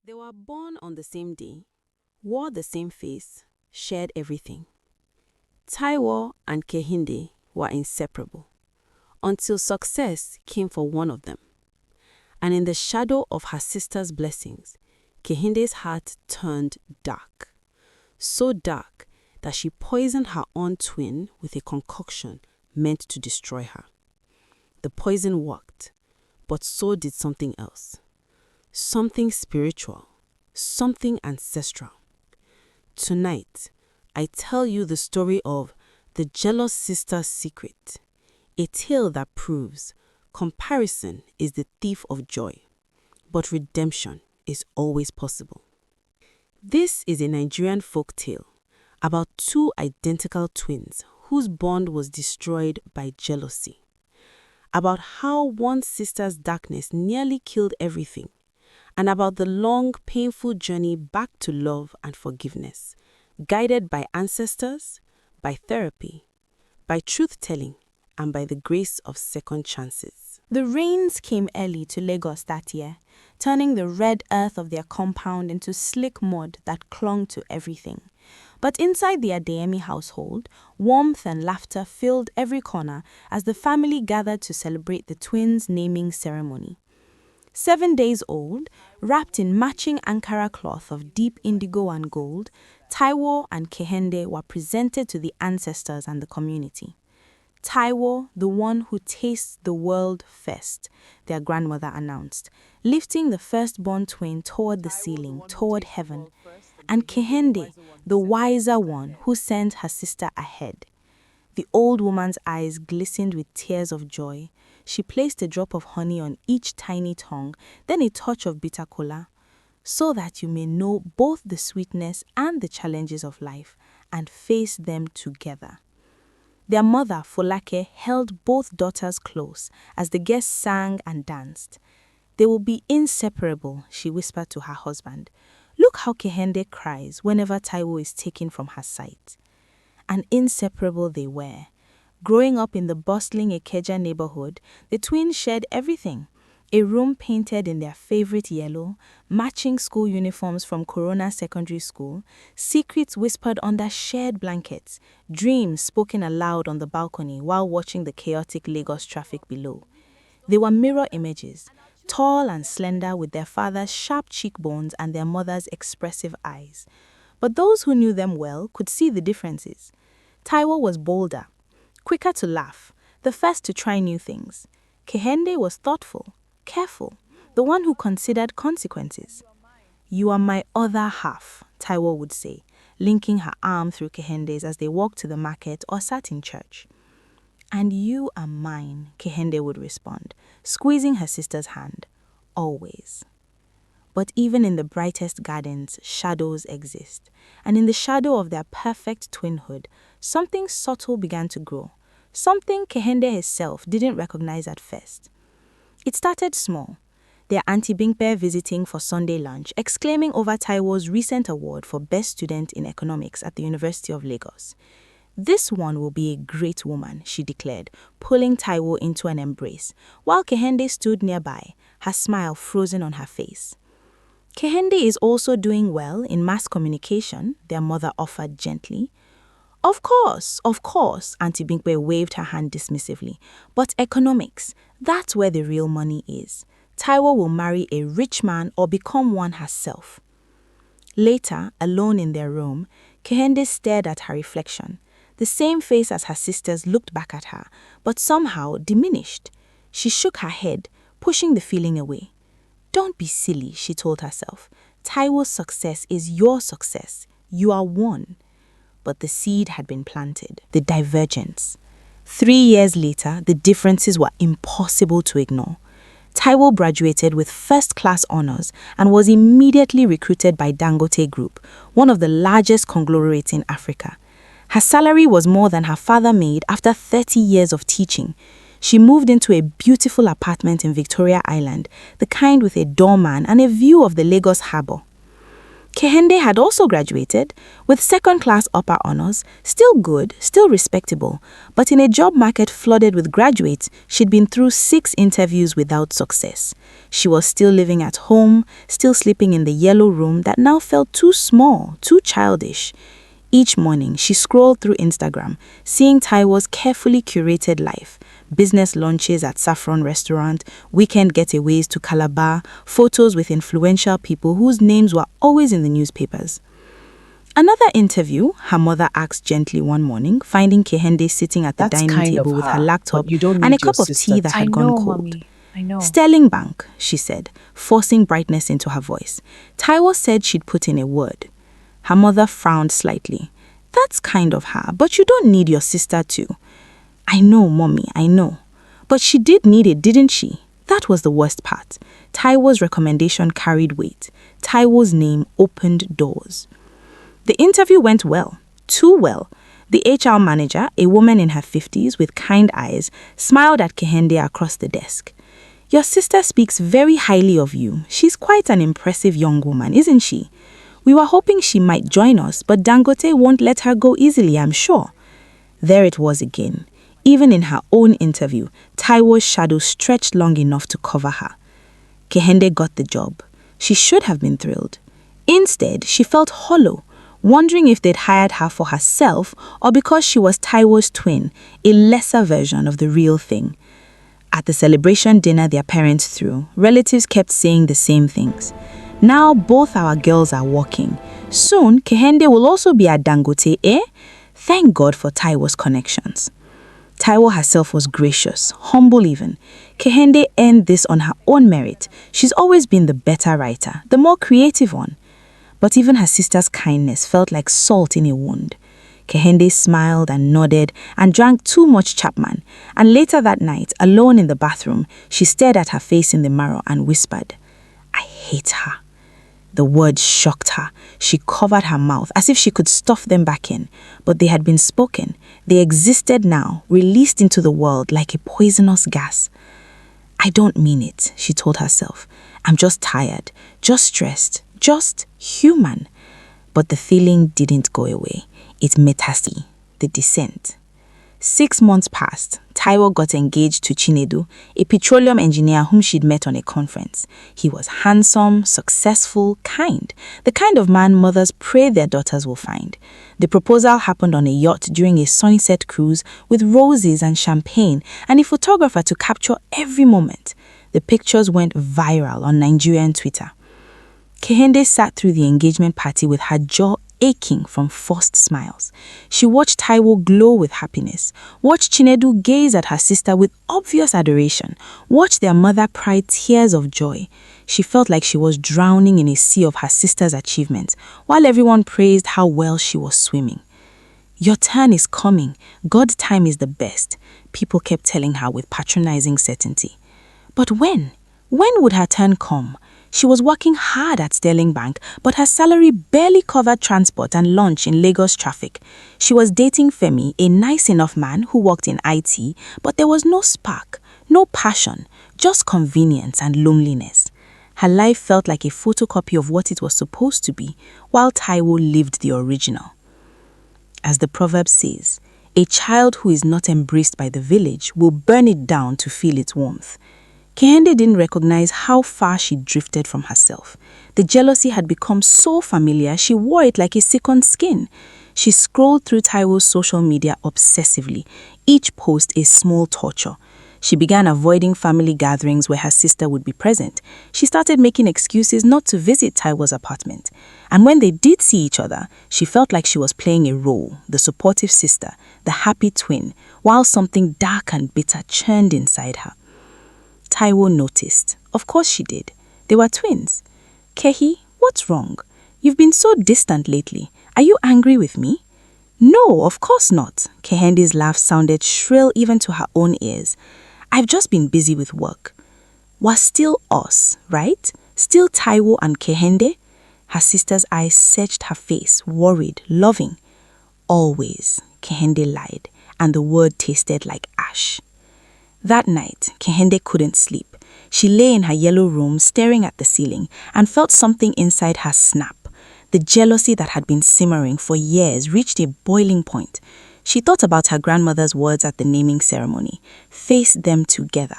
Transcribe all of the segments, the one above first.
They were born on the same day, wore the same face, shared everything. Taiwo and Kehinde were inseparable, until success came for one of them. And in the shadow of her sister's blessings, Kehinde's heart turned dark. So dark that she poisoned her own twin with a concoction meant to destroy her. The poison worked, but so did something else. Something spiritual, something ancestral. Tonight, I tell you the story of the jealous sister's secret, a tale that proves comparison is the thief of joy, but redemption is always possible. This is a Nigerian folk tale about two identical twins whose bond was destroyed by jealousy, about how one sister's darkness nearly killed everything, and about the long, painful journey back to love and forgiveness, guided by ancestors, by therapy, by truth-telling, and by the grace of second chances. The rains came early to Lagos that year, turning the red earth of their compound into slick mud that clung to everything. But inside the Adeyemi household, warmth and laughter filled every corner as the family gathered to celebrate the twins' naming ceremony. 7 days old, wrapped in matching Ankara cloth of deep indigo and gold, Taiwo and Kehinde were presented to the ancestors and the community. Taiwo, the one who tastes the world first, their grandmother announced, lifting the firstborn twin toward the ceiling, toward heaven, and Kehinde, the wiser one who sent her sister ahead. The old woman's eyes glistened with tears of joy. She placed a drop of honey on each tiny tongue, then a touch of bitter kola, so that you may know both the sweetness and the challenges of life and face them together. Their mother, Folake, held both daughters close as the guests sang and danced. They will be inseparable, she whispered to her husband. Look how Kehinde cries whenever Taiwo is taken from her sight. And inseparable they were. Growing up in the bustling Ikeja neighborhood, the twins shared everything. A room painted in their favorite yellow, matching school uniforms from Corona Secondary School, secrets whispered under shared blankets, dreams spoken aloud on the balcony while watching the chaotic Lagos traffic below. They were mirror images, tall and slender with their father's sharp cheekbones and their mother's expressive eyes. But those who knew them well could see the differences. Taiwo was bolder, quicker to laugh, the first to try new things. Kehinde was thoughtful, careful, the one who considered consequences. You are my other half, Taiwo would say, linking her arm through Kehinde's as they walked to the market or sat in church. And you are mine, Kehinde would respond, squeezing her sister's hand, always. But even in the brightest gardens, shadows exist, and in the shadow of their perfect twinhood, something subtle began to grow, something Kehinde herself didn't recognize at first. It started small, their Auntie Bingpe visiting for Sunday lunch, exclaiming over Taiwo's recent award for Best Student in Economics at the University of Lagos. This one will be a great woman, she declared, pulling Taiwo into an embrace, while Kehinde stood nearby, her smile frozen on her face. Kehinde is also doing well in mass communication, their mother offered gently. Of course, Auntie Bingpe waved her hand dismissively. But economics, that's where the real money is. Taiwo will marry a rich man or become one herself. Later, alone in their room, Kehinde stared at her reflection. The same face as her sisters looked back at her, but somehow diminished. She shook her head, pushing the feeling away. Don't be silly, she told herself. Taiwo's success is your success. You are one. But the seed had been planted, the divergence. 3 years later, the differences were impossible to ignore. Taiwo graduated with first-class honors and was immediately recruited by Dangote Group, one of the largest conglomerates in Africa. Her salary was more than her father made after 30 years of teaching. She moved into a beautiful apartment in Victoria Island, the kind with a doorman and a view of the Lagos harbour. Kehinde had also graduated with second-class upper honors, still good, still respectable, but in a job market flooded with graduates, she'd been through 6 interviews without success. She was still living at home, still sleeping in the yellow room that now felt too small, too childish. Each morning, she scrolled through Instagram, seeing Taiwo's carefully curated life. Business lunches at Saffron Restaurant, weekend getaways to Calabar, photos with influential people whose names were always in the newspapers. Another interview, her mother asked gently one morning, finding Kehinde sitting at the dining table with her laptop and a cup of tea that had gone cold. Mommy. I know. Sterling Bank, she said, forcing brightness into her voice. Taiwo said she'd put in a word. Her mother frowned slightly. That's kind of her, but you don't need your sister to. I know, Mommy, I know. But she did need it, didn't she? That was the worst part. Taiwo's recommendation carried weight. Taiwo's name opened doors. The interview went well, too well. The HR manager, a woman in her 50s with kind eyes, smiled at Kehinde across the desk. Your sister speaks very highly of you. She's quite an impressive young woman, isn't she? We were hoping she might join us, but Dangote won't let her go easily, I'm sure. There it was again. Even in her own interview, Taiwo's shadow stretched long enough to cover her. Kehinde got the job. She should have been thrilled. Instead, she felt hollow, wondering if they'd hired her for herself or because she was Taiwo's twin, a lesser version of the real thing. At the celebration dinner their parents threw, relatives kept saying the same things. Now both our girls are working. Soon, Kehinde will also be at Dangote, eh? Thank God for Taiwo's connections. Taiwo herself was gracious, humble even. Kehinde earned this on her own merit. She's always been the better writer, the more creative one. But even her sister's kindness felt like salt in a wound. Kehinde smiled and nodded and drank too much Chapman. And later that night, alone in the bathroom, she stared at her face in the mirror and whispered, I hate her. The words shocked her. She covered her mouth as if she could stuff them back in. But they had been spoken. They existed now, released into the world like a poisonous gas. I don't mean it, she told herself. I'm just tired, just stressed, just human. But the feeling didn't go away. It metastasized, the descent. 6 months passed. Taiwo got engaged to Chinedu, a petroleum engineer whom she'd met on a conference. He was handsome, successful, kind, the kind of man mothers pray their daughters will find. The proposal happened on a yacht during a sunset cruise with roses and champagne and a photographer to capture every moment. The pictures went viral on Nigerian Twitter. Kehinde sat through the engagement party with her jaw aching from forced smiles. She watched Taiwo glow with happiness, watched Chinedu gaze at her sister with obvious adoration, watched their mother cry tears of joy. She felt like she was drowning in a sea of her sister's achievements, while everyone praised how well she was swimming. Your turn is coming. God's time is the best, people kept telling her with patronizing certainty. But when? When would her turn come? She was working hard at Sterling Bank, but her salary barely covered transport and lunch in Lagos traffic. She was dating Femi, a nice enough man who worked in IT, but there was no spark, no passion, just convenience and loneliness. Her life felt like a photocopy of what it was supposed to be, while Taiwo lived the original. As the proverb says, a child who is not embraced by the village will burn it down to feel its warmth. Kehinde didn't recognize how far she drifted from herself. The jealousy had become so familiar, she wore it like a second skin. She scrolled through Taiwo's social media obsessively, each post a small torture. She began avoiding family gatherings where her sister would be present. She started making excuses not to visit Taiwo's apartment. And when they did see each other, she felt like she was playing a role, the supportive sister, the happy twin, while something dark and bitter churned inside her. Taiwo noticed. Of course she did. They were twins. Kehi, what's wrong? You've been so distant lately. Are you angry with me? No, of course not. Kehinde's laugh sounded shrill even to her own ears. I've just been busy with work. We're still us, right? Still Taiwo and Kehinde? Her sister's eyes searched her face, worried, loving. Always, Kehinde lied, and the word tasted like ash. That night, Kehinde couldn't sleep. She lay in her yellow room staring at the ceiling and felt something inside her snap. The jealousy that had been simmering for years reached a boiling point. She thought about her grandmother's words at the naming ceremony. Face them together.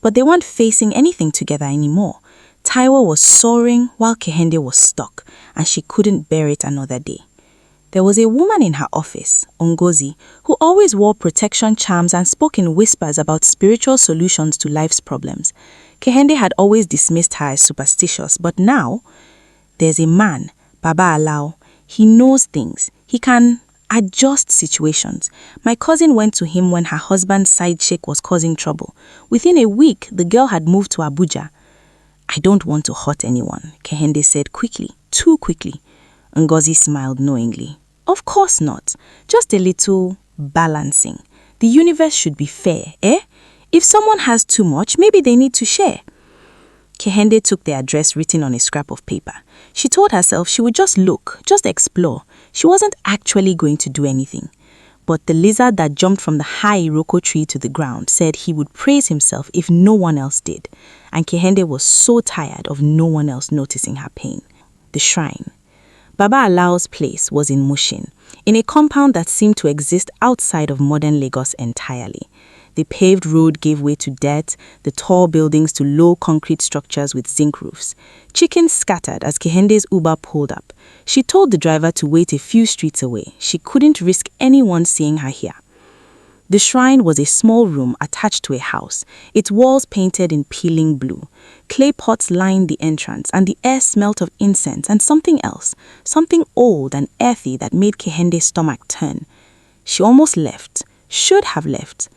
But they weren't facing anything together anymore. Taiwo was soaring while Kehinde was stuck, and she couldn't bear it another day. There was a woman in her office, Ngozi, who always wore protection charms and spoke in whispers about spiritual solutions to life's problems. Kehinde had always dismissed her as superstitious, but now, there's a man, Baba Alao. He knows things. He can adjust situations. My cousin went to him when her husband's side chick was causing trouble. Within a week, the girl had moved to Abuja. I don't want to hurt anyone, Kehinde said quickly, too quickly. Ngozi smiled knowingly. Of course not. Just a little balancing. The universe should be fair, eh? If someone has too much, maybe they need to share. Kehinde took the address written on a scrap of paper. She told herself she would just look, just explore. She wasn't actually going to do anything. But the lizard that jumped from the high Iroko tree to the ground said he would praise himself if no one else did. And Kehinde was so tired of no one else noticing her pain. The shrine. Baba Alao's place was in Mushin, in a compound that seemed to exist outside of modern Lagos entirely. The paved road gave way to dirt, the tall buildings to low concrete structures with zinc roofs. Chickens scattered as Kehende's Uber pulled up. She told the driver to wait a few streets away. She couldn't risk anyone seeing her here. The shrine was a small room attached to a house, its walls painted in peeling blue. Clay pots lined the entrance, and the air smelt of incense and something else, something old and earthy that made Kehende's stomach turn. She almost left, should have left.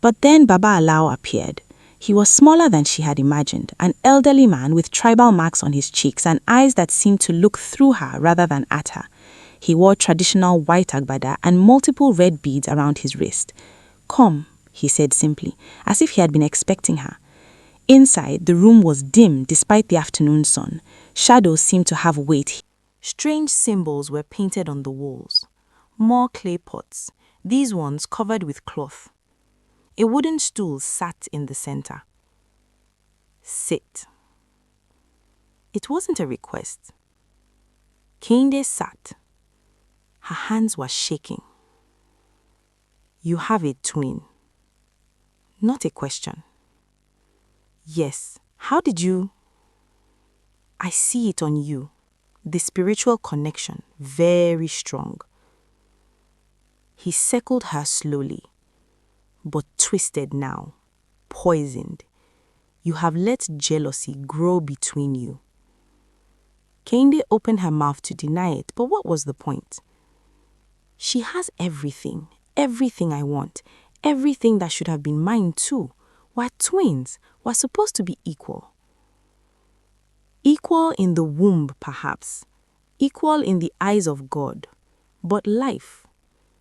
But then Baba Alao appeared. He was smaller than she had imagined, an elderly man with tribal marks on his cheeks and eyes that seemed to look through her rather than at her. He wore traditional white agbada and multiple red beads around his wrist. Come, he said simply, as if he had been expecting her. Inside, the room was dim despite the afternoon sun. Shadows seemed to have weight. Strange symbols were painted on the walls. More clay pots, these ones covered with cloth. A wooden stool sat in the center. Sit. It wasn't a request. Kehinde sat. Her hands were shaking. You have a twin. Not a question. Yes. How did you? I see it on you. The spiritual connection, very strong. He circled her slowly, but twisted now, poisoned. You have let jealousy grow between you. Kehinde opened her mouth to deny it, but what was the point? She has everything I want, everything that should have been mine too. We're twins, we're supposed to be equal. Equal in the womb, perhaps. Equal in the eyes of God. But life,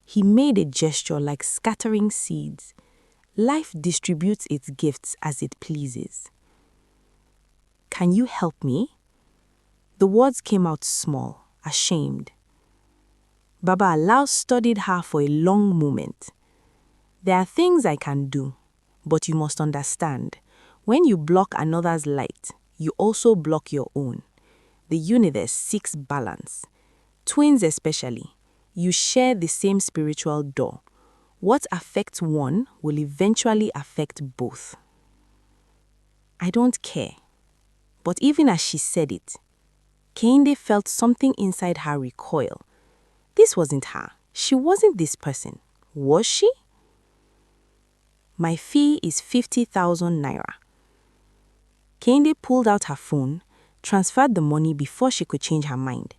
he made a gesture like scattering seeds. Life distributes its gifts as it pleases. Can you help me? The words came out small, ashamed. Baba Alao studied her for a long moment. There are things I can do, but you must understand, when you block another's light, you also block your own. The universe seeks balance. Twins especially, you share the same spiritual door. What affects one will eventually affect both. I don't care. But even as she said it, Kehinde felt something inside her recoil. This wasn't her. She wasn't this person. Was she? My fee is 50,000 naira. Kehinde pulled out her phone, transferred the money before she could change her mind.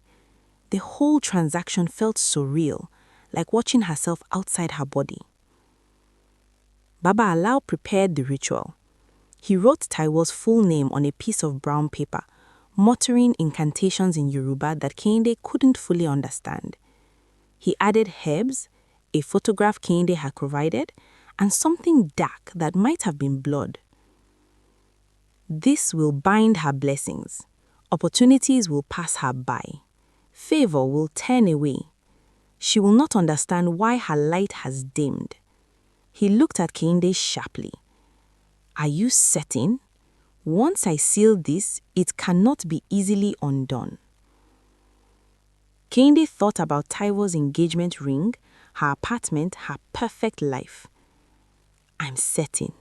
The whole transaction felt surreal, like watching herself outside her body. Baba Alao prepared the ritual. He wrote Taiwo's full name on a piece of brown paper, muttering incantations in Yoruba that Kehinde couldn't fully understand. He added herbs, a photograph Kehinde had provided, and something dark that might have been blood. This will bind her blessings. Opportunities will pass her by. Favor will turn away. She will not understand why her light has dimmed. He looked at Kehinde sharply. Are you certain? Once I seal this, it cannot be easily undone. Kehinde thought about Taiwo's engagement ring, her apartment, her perfect life. I'm certain.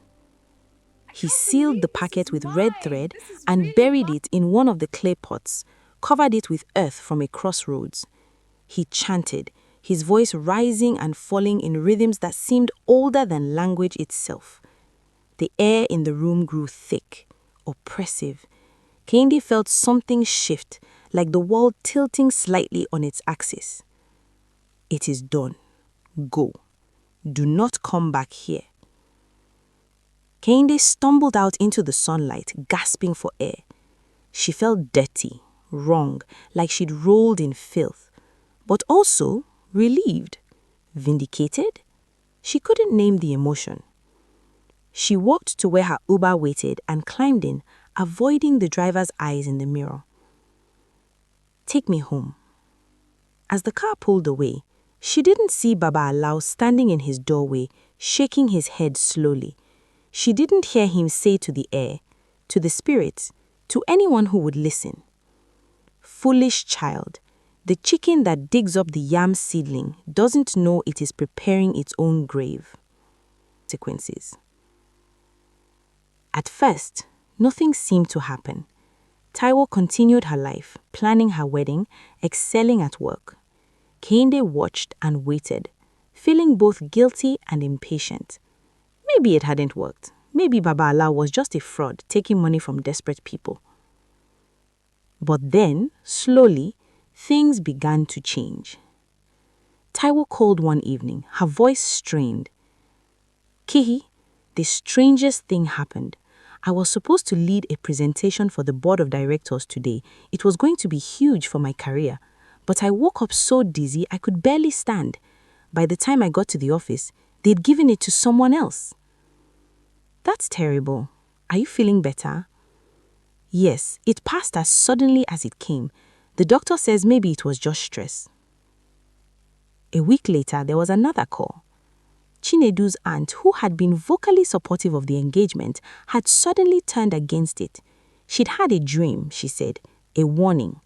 He sealed the packet with red thread and buried it in one of the clay pots, covered it with earth from a crossroads. He chanted, his voice rising and falling in rhythms that seemed older than language itself. The air in the room grew thick, oppressive. Kehinde felt something shift, like the world tilting slightly on its axis. It is done. Go. Do not come back here. Kehinde stumbled out into the sunlight, gasping for air. She felt dirty, wrong, like she'd rolled in filth, but also relieved, vindicated. She couldn't name the emotion. She walked to where her Uber waited and climbed in, avoiding the driver's eyes in the mirror. Take me home. As the car pulled away, she didn't see Baba Alao standing in his doorway, shaking his head slowly. She didn't hear him say to the air, to the spirits, to anyone who would listen, "Foolish child, the chicken that digs up the yam seedling doesn't know it is preparing its own grave." Consequences. At first, nothing seemed to happen. Taiwo continued her life, planning her wedding, excelling at work. Kehinde watched and waited, feeling both guilty and impatient. Maybe it hadn't worked. Maybe Baba Alao was just a fraud, taking money from desperate people. But then, slowly, things began to change. Taiwo called one evening, her voice strained. "Kihi, the strangest thing happened. I was supposed to lead a presentation for the board of directors today. It was going to be huge for my career. But I woke up so dizzy I could barely stand. By the time I got to the office, they'd given it to someone else." "That's terrible. Are you feeling better?" "Yes, it passed as suddenly as it came. The doctor says maybe it was just stress." A week later, there was another call. Chinedu's aunt, who had been vocally supportive of the engagement, had suddenly turned against it. She'd had a dream, she said, a warning.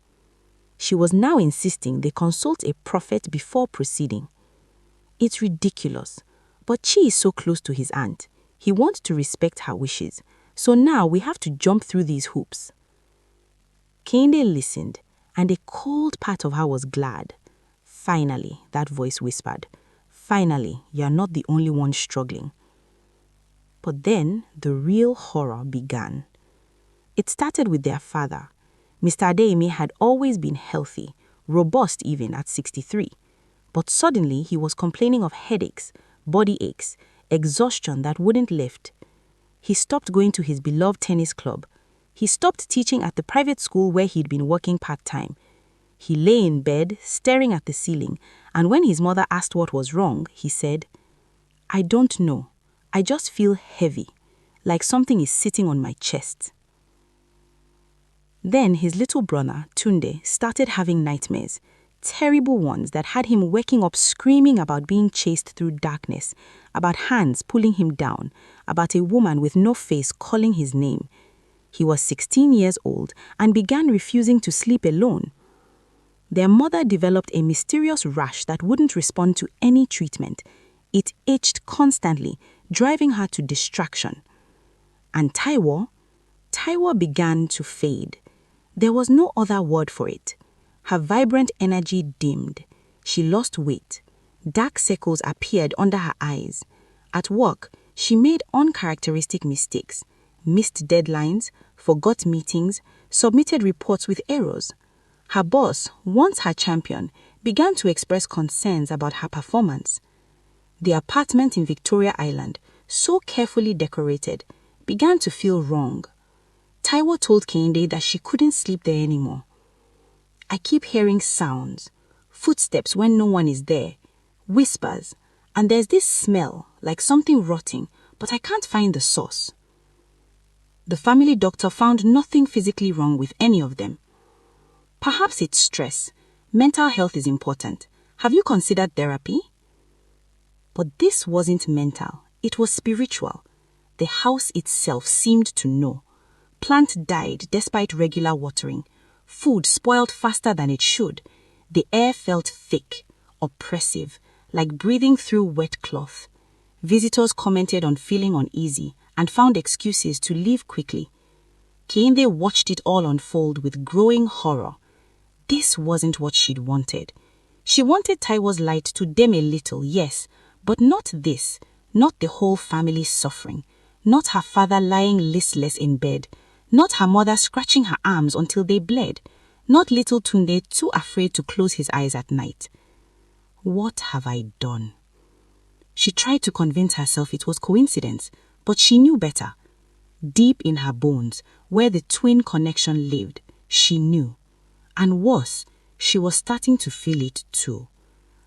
She was now insisting they consult a prophet before proceeding. It's ridiculous, but Chi is so close to his aunt. He wants to respect her wishes, so now we have to jump through these hoops. Kehinde listened, and a cold part of her was glad. Finally, that voice whispered, finally, you're not the only one struggling. But then the real horror began. It started with their father. Mr. Adeyemi had always been healthy, robust even at 63. But suddenly he was complaining of headaches, body aches, exhaustion that wouldn't lift. He stopped going to his beloved tennis club. He stopped teaching at the private school where he'd been working part-time. He lay in bed, staring at the ceiling, and when his mother asked what was wrong, he said, "I don't know. I just feel heavy, like something is sitting on my chest." Then his little brother, Tunde, started having nightmares, terrible ones that had him waking up screaming about being chased through darkness, about hands pulling him down, about a woman with no face calling his name. He was 16 years old and began refusing to sleep alone. Their mother developed a mysterious rash that wouldn't respond to any treatment. It itched constantly, driving her to distraction. And Taiwo began to fade. There was no other word for it. Her vibrant energy dimmed. She lost weight. Dark circles appeared under her eyes. At work, she made uncharacteristic mistakes, missed deadlines, forgot meetings, submitted reports with errors. Her boss, once her champion, began to express concerns about her performance. The apartment in Victoria Island, so carefully decorated, began to feel wrong. Taiwo told Kehinde that she couldn't sleep there anymore. "I keep hearing sounds, footsteps when no one is there, whispers, and there's this smell like something rotting, but I can't find the source." The family doctor found nothing physically wrong with any of them. "Perhaps it's stress. Mental health is important. Have you considered therapy?" But this wasn't mental. It was spiritual. The house itself seemed to know. Plant died despite regular watering. Food spoiled faster than it should. The air felt thick, oppressive, like breathing through wet cloth. Visitors commented on feeling uneasy and found excuses to leave quickly. Kehinde watched it all unfold with growing horror. This wasn't what she'd wanted. She wanted Taiwo's light to dim a little, yes, but not this, not the whole family suffering, not her father lying listless in bed, not her mother scratching her arms until they bled, not little Tunde too afraid to close his eyes at night. What have I done? She tried to convince herself it was coincidence, but she knew better. Deep in her bones, where the twin connection lived, she knew. And worse, she was starting to feel it too.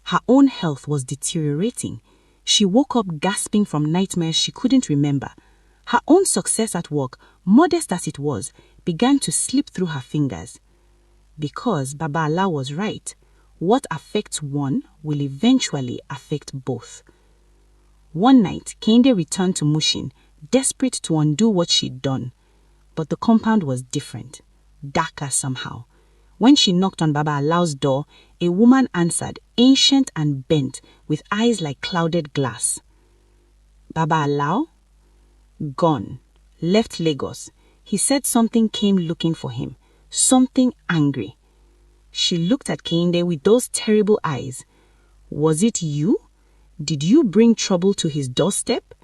Her own health was deteriorating. She woke up gasping from nightmares she couldn't remember. Her own success at work, modest as it was, began to slip through her fingers. Because Baba Allah was right, what affects one will eventually affect both. One night, Kehinde returned to Mushin, desperate to undo what she'd done. But the compound was different, darker somehow. When she knocked on Baba Allah's door, a woman answered, ancient and bent, with eyes like clouded glass. Baba Allah? Gone. Left Lagos. He said something came looking for him. Something angry. She looked at Kehinde with those terrible eyes. Was it you? Did you bring trouble to his doorstep?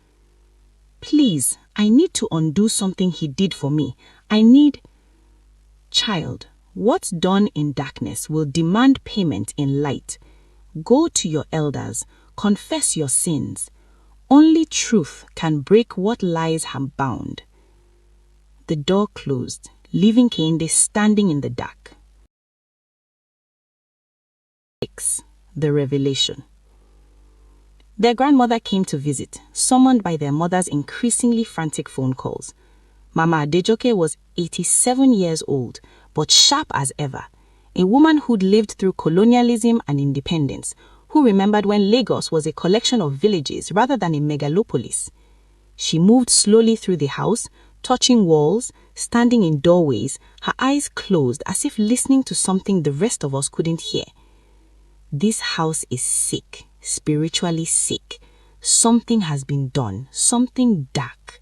Please, I need to undo something he did for me. I need... Child, what's done in darkness will demand payment in light. Go to your elders, confess your sins. Only truth can break what lies have bound. The door closed, leaving Kehinde standing in the dark. 6. The Revelation. Their grandmother came to visit, summoned by their mother's increasingly frantic phone calls. Mama Adejoke was 87 years old, but sharp as ever. A woman who'd lived through colonialism and independence, who remembered when Lagos was a collection of villages rather than a megalopolis. She moved slowly through the house, touching walls, standing in doorways, her eyes closed as if listening to something the rest of us couldn't hear. This house is sick, spiritually sick. Something has been done, something dark.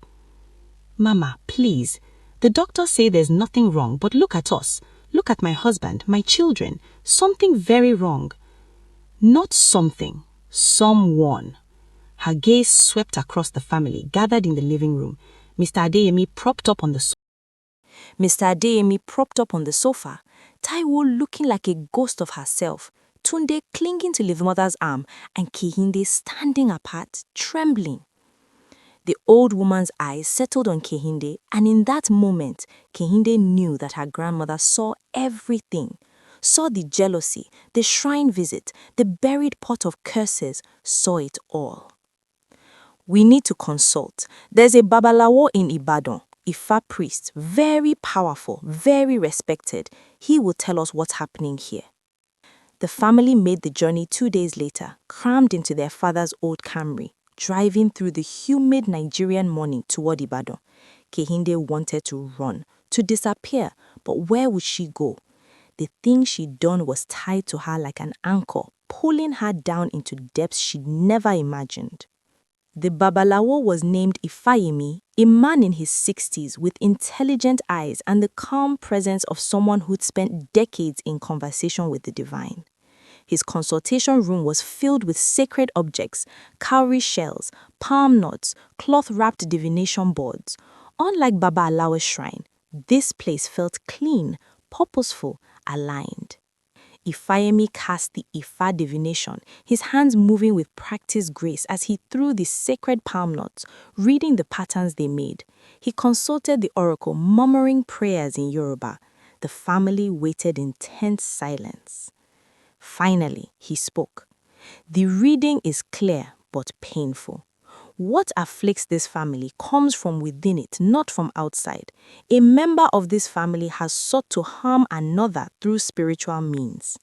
Mama, please. The doctors say there's nothing wrong, but look at us. Look at my husband, my children. Something very wrong. Not something, someone. Her gaze swept across the family, gathered in the living room. Mr. Adeyemi propped up on the sofa. Taiwo looking like a ghost of herself. Tunde clinging to his mother's arm, and Kehinde standing apart, trembling. The old woman's eyes settled on Kehinde, and in that moment, Kehinde knew that her grandmother saw everything. Saw the jealousy, the shrine visit, the buried pot of curses, saw it all. We need to consult. There's a Babalawo in Ibadan, Ifa priest, very powerful, very respected. He will tell us what's happening here. The family made the journey 2 days later, crammed into their father's old Camry, driving through the humid Nigerian morning toward Ibadan. Kehinde wanted to run, to disappear, but where would she go? The thing she'd done was tied to her like an anchor, pulling her down into depths she'd never imagined. The Babalawo was named Ifayemi, a man in his 60s with intelligent eyes and the calm presence of someone who'd spent decades in conversation with the divine. His consultation room was filled with sacred objects, cowrie shells, palm nuts, cloth-wrapped divination boards. Unlike Baba Alao's shrine, this place felt clean, purposeful, aligned. Ifayemi cast the Ifa divination, his hands moving with practiced grace as he threw the sacred palm nuts, reading the patterns they made. He consulted the oracle, murmuring prayers in Yoruba. The family waited in tense silence. Finally, he spoke. The reading is clear but painful. What afflicts this family comes from within it, not from outside. A member of this family has sought to harm another through spiritual means.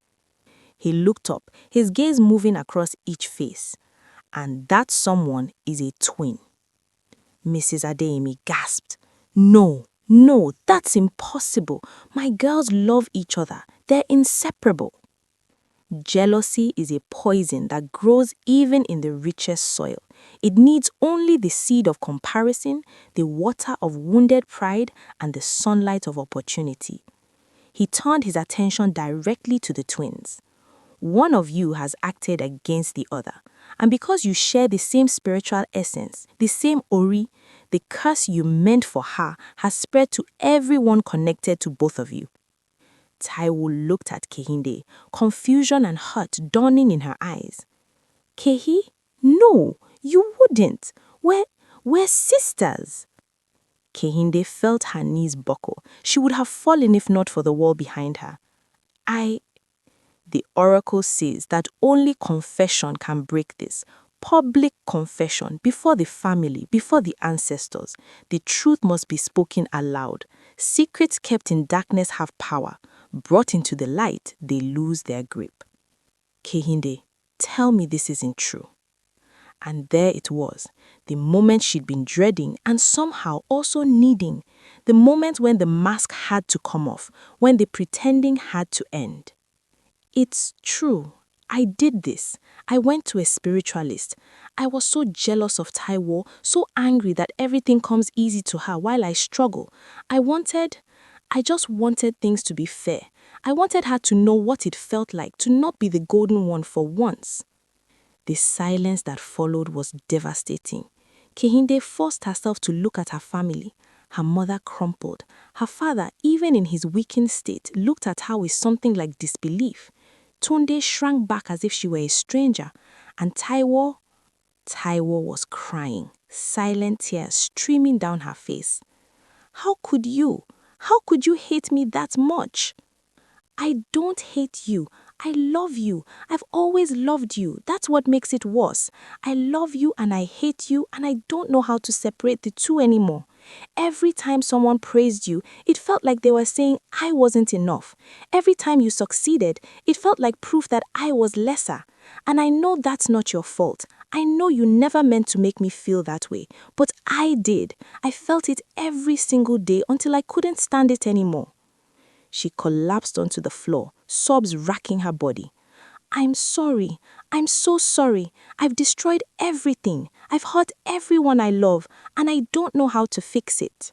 He looked up, his gaze moving across each face. And that someone is a twin. Mrs. Adeyemi gasped. No, that's impossible. My girls love each other. They're inseparable. Jealousy is a poison that grows even in the richest soil. It needs only the seed of comparison, the water of wounded pride, and the sunlight of opportunity. He turned his attention directly to the twins. One of you has acted against the other, and because you share the same spiritual essence, the same Ori, the curse you meant for her has spread to everyone connected to both of you. Taiwo looked at Kehinde, confusion and hurt dawning in her eyes. Kehi? No, you wouldn't. We're sisters. Kehinde felt her knees buckle. She would have fallen if not for the wall behind her. The oracle says that only confession can break this. Public confession, before the family, before the ancestors. The truth must be spoken aloud. Secrets kept in darkness have power. Brought into the light, they lose their grip. Kehinde, tell me this isn't true. And there it was, the moment she'd been dreading and somehow also needing. The moment when the mask had to come off, when the pretending had to end. It's true. I did this. I went to a spiritualist. I was so jealous of Taiwo, so angry that everything comes easy to her while I struggle. I just wanted things to be fair. I wanted her to know what it felt like to not be the golden one for once. The silence that followed was devastating. Kehinde forced herself to look at her family. Her mother crumpled. Her father, even in his weakened state, looked at her with something like disbelief. Tunde shrank back as if she were a stranger. And Taiwo was crying, silent tears streaming down her face. How could you? How could you hate me that much? I don't hate you. I love you. I've always loved you. That's what makes it worse. I love you and I hate you and I don't know how to separate the two anymore. Every time someone praised you, it felt like they were saying I wasn't enough. Every time you succeeded, it felt like proof that I was lesser. And I know that's not your fault. I know you never meant to make me feel that way, but I did. I felt it every single day until I couldn't stand it anymore. She collapsed onto the floor, sobs racking her body. I'm sorry. I'm so sorry. I've destroyed everything. I've hurt everyone I love, and I don't know how to fix it.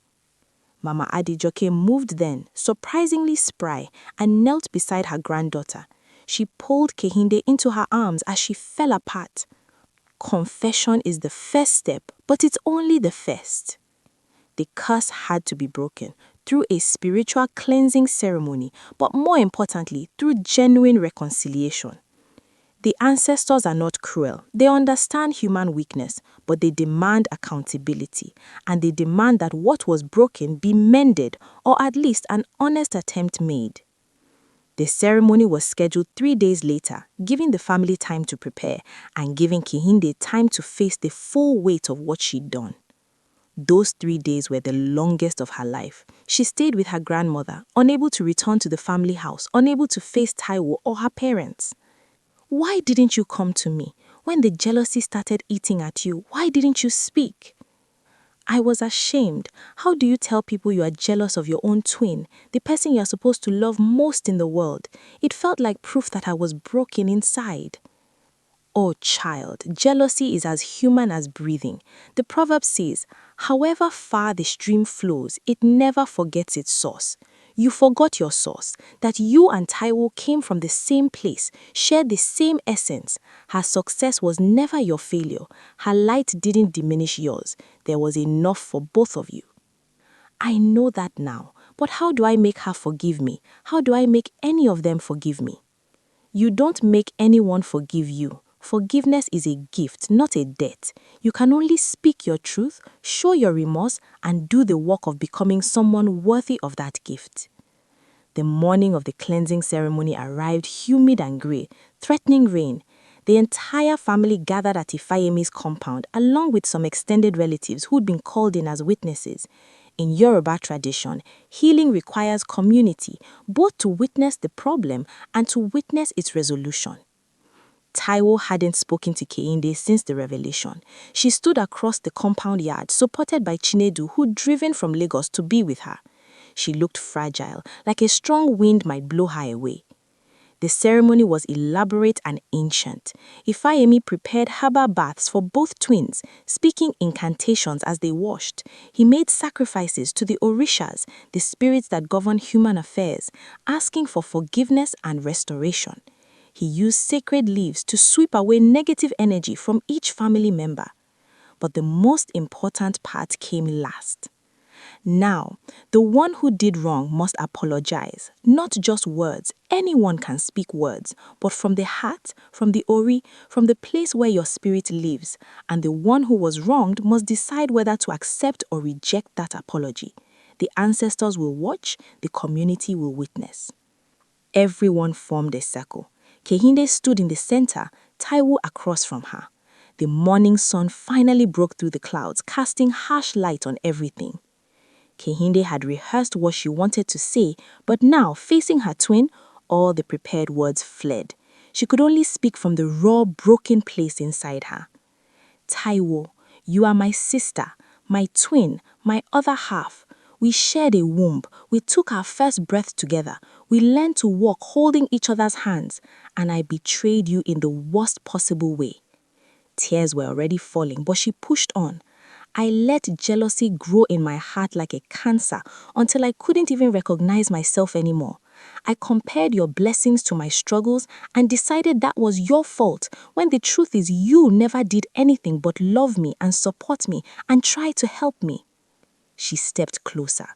Mama Adijoke moved then, surprisingly spry, and knelt beside her granddaughter. She pulled Kehinde into her arms as she fell apart. Confession is the first step, but it's only the first. The curse had to be broken through a spiritual cleansing ceremony, but more importantly, through genuine reconciliation. The ancestors are not cruel. They understand human weakness, but they demand accountability, and they demand that what was broken be mended, or at least an honest attempt made. The ceremony was scheduled 3 days later, giving the family time to prepare and giving Kehinde time to face the full weight of what she'd done. Those 3 days were the longest of her life. She stayed with her grandmother, unable to return to the family house, unable to face Taiwo or her parents. Why didn't you come to me? When the jealousy started eating at you, why didn't you speak? I was ashamed. How do you tell people you are jealous of your own twin, the person you are supposed to love most in the world? It felt like proof that I was broken inside. Oh child, jealousy is as human as breathing. The proverb says, however far the stream flows, it never forgets its source. You forgot your source, that you and Taiwo came from the same place, shared the same essence. Her success was never your failure. Her light didn't diminish yours. There was enough for both of you. I know that now, but how do I make her forgive me? How do I make any of them forgive me? You don't make anyone forgive you. Forgiveness is a gift, not a debt. You can only speak your truth, show your remorse, and do the work of becoming someone worthy of that gift. The morning of the cleansing ceremony arrived humid and grey, threatening rain. The entire family gathered at Ifayemi's compound, along with some extended relatives who'd been called in as witnesses. In Yoruba tradition, healing requires community, both to witness the problem and to witness its resolution. Taiwo hadn't spoken to Kehinde since the revelation. She stood across the compound yard, supported by Chinedu, who'd driven from Lagos to be with her. She looked fragile, like a strong wind might blow her away. The ceremony was elaborate and ancient. Ifeanyi prepared herbal baths for both twins, speaking incantations as they washed. He made sacrifices to the Orishas, the spirits that govern human affairs, asking for forgiveness and restoration. He used sacred leaves to sweep away negative energy from each family member. But the most important part came last. Now, the one who did wrong must apologize. Not just words. Anyone can speak words, but from the heart, from the Ori, from the place where your spirit lives. And the one who was wronged must decide whether to accept or reject that apology. The ancestors will watch, the community will witness. Everyone formed a circle. Kehinde stood in the center, Taiwo across from her. The morning sun finally broke through the clouds, casting harsh light on everything. Kehinde had rehearsed what she wanted to say, but now, facing her twin, all the prepared words fled. She could only speak from the raw, broken place inside her. Taiwo, you are my sister, my twin, my other half. We shared a womb. We took our first breath together. We learned to walk holding each other's hands, and I betrayed you in the worst possible way. Tears were already falling, but she pushed on. I let jealousy grow in my heart like a cancer until I couldn't even recognize myself anymore. I compared your blessings to my struggles and decided that was your fault, when the truth is you never did anything but love me and support me and try to help me. She stepped closer.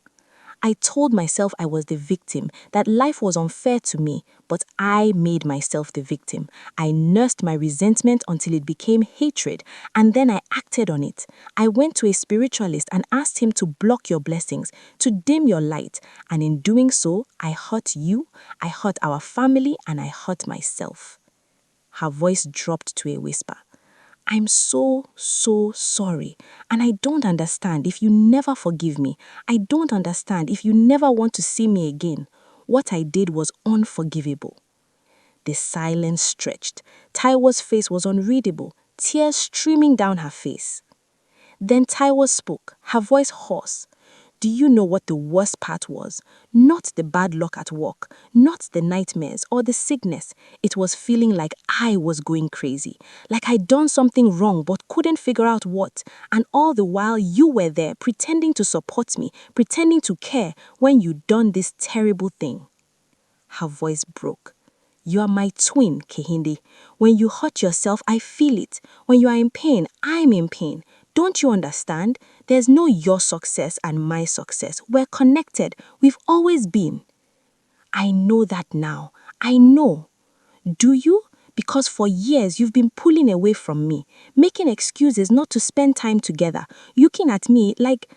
I told myself I was the victim, that life was unfair to me, but I made myself the victim. I nursed my resentment until it became hatred, and then I acted on it. I went to a spiritualist and asked him to block your blessings, to dim your light, and in doing so, I hurt you, I hurt our family, and I hurt myself. Her voice dropped to a whisper. I'm so sorry, and I don't understand if you never forgive me. I don't understand if you never want to see me again. What I did was unforgivable. The silence stretched. Taiwo's face was unreadable, tears streaming down her face. Then Taiwo spoke, her voice hoarse. Do you know what the worst part was? Not the bad luck at work, not the nightmares or the sickness. It was feeling like I was going crazy, like I'd done something wrong but couldn't figure out what, and all the while you were there pretending to support me, pretending to care when you'd done this terrible thing. Her voice broke. You are my twin, Kehinde. When you hurt yourself, I feel it. When you are in pain, I'm in pain. Don't you understand? There's no your success and my success. We're connected. We've always been. I know that now. I know. Do you? Because for years you've been pulling away from me, making excuses not to spend time together, looking at me like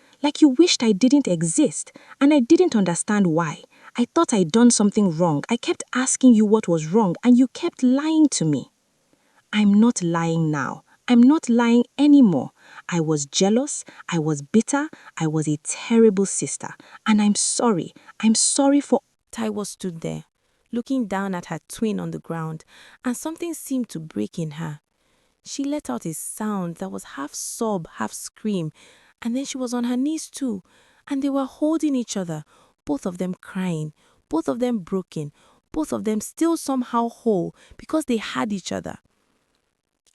you wished I didn't exist, and I didn't understand why. I thought I'd done something wrong. I kept asking you what was wrong, and you kept lying to me. I'm not lying now. I'm not lying anymore. I was jealous, I was bitter, I was a terrible sister, and I'm sorry. I'm sorry for... Taiwo stood there, looking down at her twin on the ground, and something seemed to break in her. She let out a sound that was half sob, half scream, and then she was on her knees too, and they were holding each other, both of them crying, both of them broken, both of them still somehow whole because they had each other.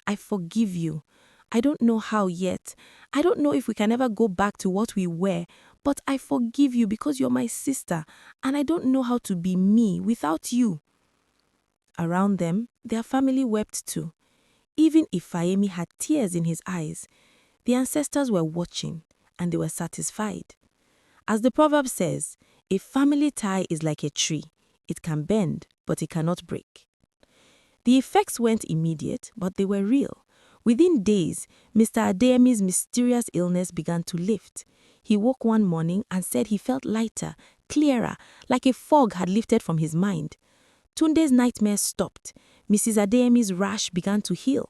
I forgive you. I don't know how yet. I don't know if we can ever go back to what we were, but I forgive you because you're my sister, and I don't know how to be me without you. Around them, their family wept too. Even Ifeanyi had tears in his eyes. The ancestors were watching, and they were satisfied. As the proverb says, a family tie is like a tree. It can bend, but it cannot break. The effects weren't immediate, but they were real. Within days, Mr. Adeyemi's mysterious illness began to lift. He woke one morning and said he felt lighter, clearer, like a fog had lifted from his mind. Tunde's nightmares stopped. Mrs. Adeyemi's rash began to heal.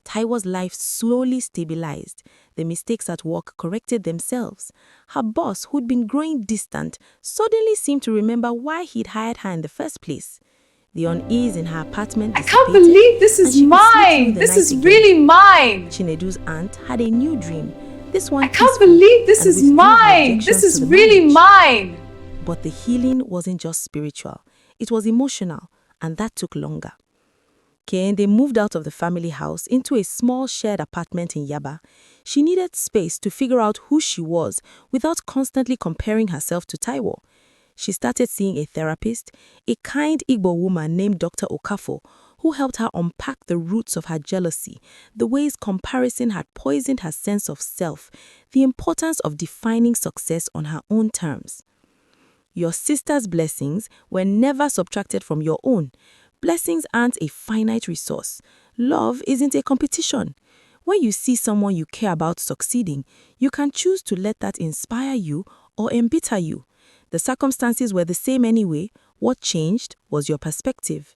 Taiwo's life slowly stabilized. The mistakes at work corrected themselves. Her boss, who'd been growing distant, suddenly seemed to remember why he'd hired her in the first place. The unease in her apartment dissipated. I can't believe this is mine! This is really mine! Chinedu's aunt had a new dream. This one I can't believe this is mine! This is really mine! But the healing wasn't just spiritual. It was emotional. and that took longer. Kehinde moved out of the family house into a small shared apartment in Yaba. She needed space to figure out who she was without constantly comparing herself to Taiwo. She started seeing a therapist, a kind Igbo woman named Dr. Okafo, who helped her unpack the roots of her jealousy, the ways comparison had poisoned her sense of self, the importance of defining success on her own terms. Your sister's blessings were never subtracted from your own. Blessings aren't a finite resource. Love isn't a competition. When you see someone you care about succeeding, you can choose to let that inspire you or embitter you. The circumstances were the same anyway. What changed was your perspective.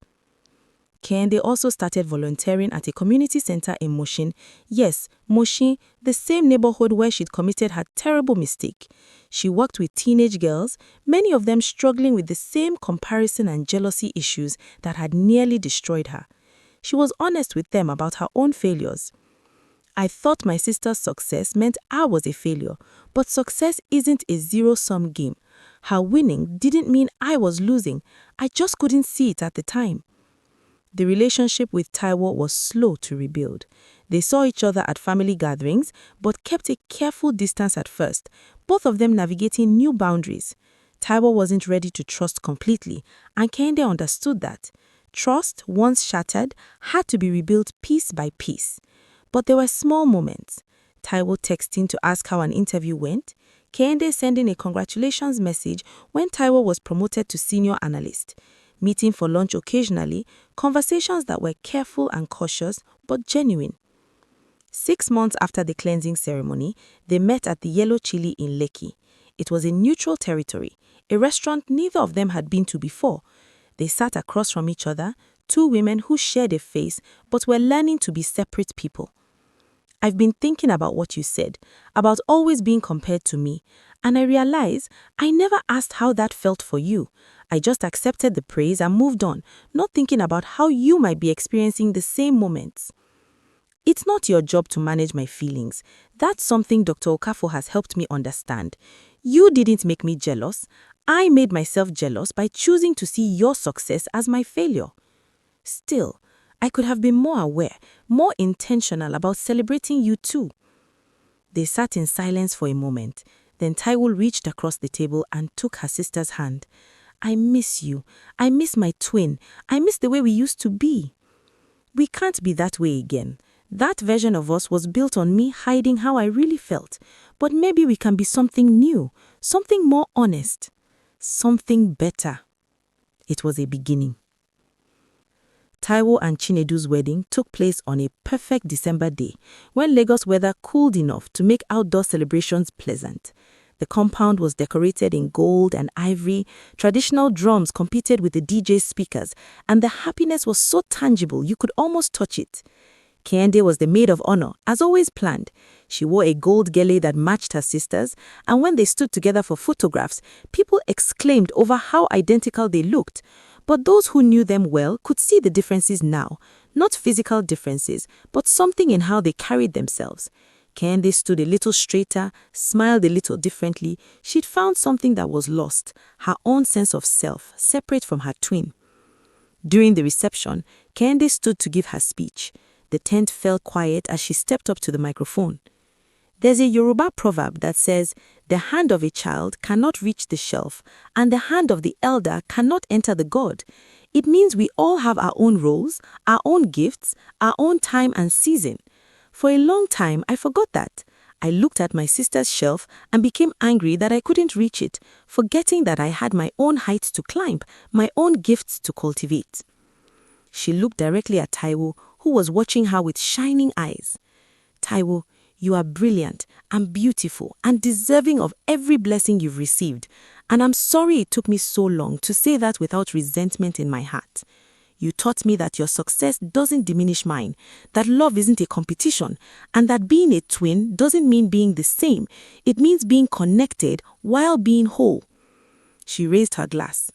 Kehinde also started volunteering at a community center in Mushin. Yes, Mushin, the same neighborhood where she'd committed her terrible mistake. She worked with teenage girls, many of them struggling with the same comparison and jealousy issues that had nearly destroyed her. She was honest with them about her own failures. I thought my sister's success meant I was a failure, but success isn't a zero-sum game. Her winning didn't mean I was losing. I just couldn't see it at the time. The relationship with Taiwo was slow to rebuild. They saw each other at family gatherings, but kept a careful distance at first, both of them navigating new boundaries. Taiwo wasn't ready to trust completely, and Kehinde understood that. Trust, once shattered, had to be rebuilt piece by piece. But there were small moments. Taiwo texting to ask how an interview went, Kehinde sending a congratulations message when Taiwo was promoted to senior analyst, meeting for lunch occasionally, conversations that were careful and cautious but genuine. 6 months after the cleansing ceremony, they met at the Yellow Chili in Lekki. It was a neutral territory, a restaurant neither of them had been to before. They sat across from each other, two women who shared a face but were learning to be separate people. I've been thinking about what you said, about always being compared to me, and I realize I never asked how that felt for you. I just accepted the praise and moved on, not thinking about how you might be experiencing the same moments. It's not your job to manage my feelings. That's something Dr. Okafo has helped me understand. You didn't make me jealous. I made myself jealous by choosing to see your success as my failure. Still, I could have been more aware, more intentional about celebrating you too. They sat in silence for a moment. Then Taiwo reached across the table and took her sister's hand. I miss you. I miss my twin. I miss the way we used to be. We can't be that way again. That version of us was built on me hiding how I really felt. But maybe we can be something new, something more honest, something better. It was a beginning. Taiwo and Chinedu's wedding took place on a perfect December day, when Lagos weather cooled enough to make outdoor celebrations pleasant. The compound was decorated in gold and ivory, traditional drums competed with the DJ's speakers, and the happiness was so tangible you could almost touch it. Kehinde was the maid of honor, as always planned. She wore a gold gele that matched her sister's, and when they stood together for photographs, people exclaimed over how identical they looked. But those who knew them well could see the differences now, not physical differences, but something in how they carried themselves. Kehinde stood a little straighter, smiled a little differently. She'd found something that was lost, her own sense of self, separate from her twin. During the reception, Kehinde stood to give her speech. The tent fell quiet as she stepped up to the microphone. There's a Yoruba proverb that says, the hand of a child cannot reach the shelf, and the hand of the elder cannot enter the gourd. It means we all have our own roles, our own gifts, our own time and season. For a long time, I forgot that. I looked at my sister's shelf and became angry that I couldn't reach it, forgetting that I had my own heights to climb, my own gifts to cultivate. She looked directly at Taiwo, who was watching her with shining eyes. Taiwo, you are brilliant and beautiful and deserving of every blessing you've received, and I'm sorry it took me so long to say that without resentment in my heart. You taught me that your success doesn't diminish mine, that love isn't a competition, and that being a twin doesn't mean being the same. It means being connected while being whole. She raised her glass.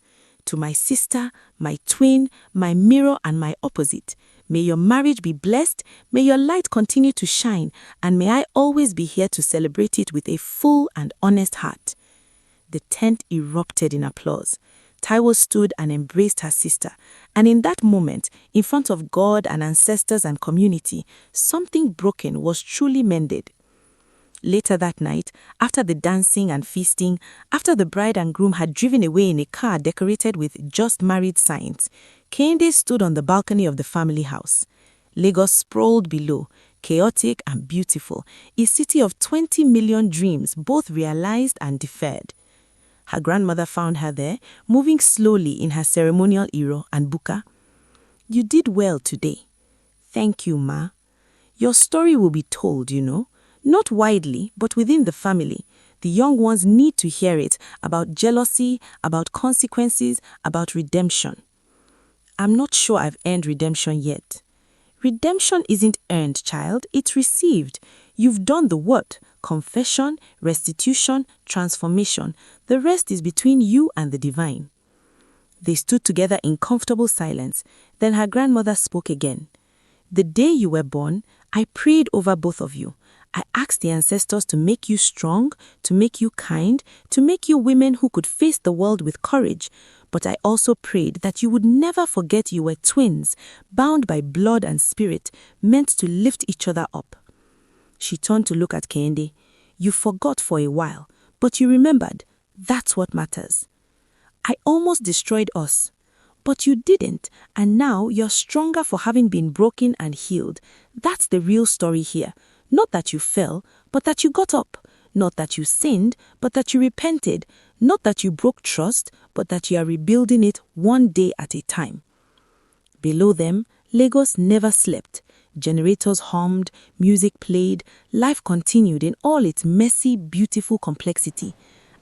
To my sister, my twin, my mirror, and my opposite, may your marriage be blessed, may your light continue to shine, and may I always be here to celebrate it with a full and honest heart. The tent erupted in applause. Taiwo stood and embraced her sister, and in that moment, in front of God and ancestors and community, something broken was truly mended. Later that night, after the dancing and feasting, after the bride and groom had driven away in a car decorated with "just married" signs, Kehinde stood on the balcony of the family house. Lagos sprawled below, chaotic and beautiful, a city of 20 million dreams, both realized and deferred. Her grandmother found her there, moving slowly in her ceremonial iro and buka. "You did well today. Thank you, Ma. Your story will be told, not widely, but within the family. The young ones need to hear it, about jealousy, about consequences, about redemption." "I'm not sure I've earned redemption yet." "Redemption isn't earned, child, it's received. You've done the what? Confession, restitution, transformation. The rest is between you and the divine." They stood together in comfortable silence. Then her grandmother spoke again. "The day you were born, I prayed over both of you. I asked the ancestors to make you strong, to make you kind, to make you women who could face the world with courage. But I also prayed that you would never forget you were twins, bound by blood and spirit, meant to lift each other up." She turned to look at Kehinde. "You forgot for a while, but you remembered. That's what matters. I almost destroyed us, but you didn't, and now you're stronger for having been broken and healed. That's the real story here. Not that you fell, but that you got up. Not that you sinned, but that you repented. Not that you broke trust, but that you are rebuilding it one day at a time." Below them, Lagos never slept. Generators hummed, music played, life continued in all its messy, beautiful complexity.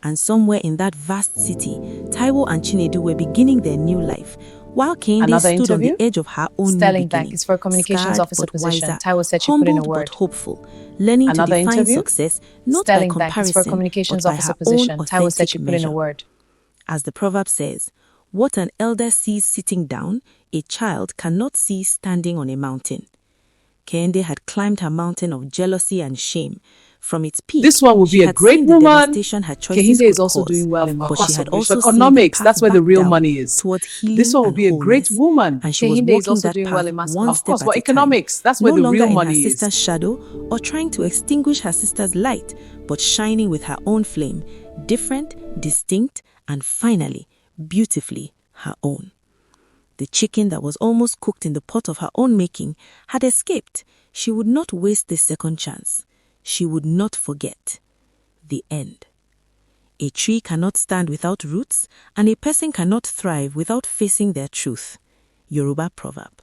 And somewhere in that vast city, Taiwo and Chinedu were beginning their new life, while Kehinde Another stood on interview? the edge of her own new Sterling beginning. Bank is for a communications Scarred officer but position. wiser, Taiwo said she put in a humbled word. but hopeful, learning Another to define interview? success not Sterling by Bank is for a comparison, communications but by officer her own position. Taiwo said she authentic put in a measure. word. As the proverb says, what an elder sees sitting down, a child cannot see standing on a mountain. Kehinde had climbed her mountain of jealousy and shame. From its peak, This one will she be a had great seen the woman. devastation her choices Kehinde is could also cause, doing well in but she had also economics. seen the That's path where the back real down money is. towards healing This one will and be a great wholeness, woman. and she was Kehinde is walking also that doing well path in mass. one Of step course, at but a economics, time. that's where No the longer real in her money is. sister's shadow or trying to extinguish her sister's light, but shining with her own flame, different, distinct, and finally, beautifully her own. The chicken that was almost cooked in the pot of her own making had escaped. She would not waste this second chance. She would not forget. The end. A tree cannot stand without roots, and a person cannot thrive without facing their truth. Yoruba proverb.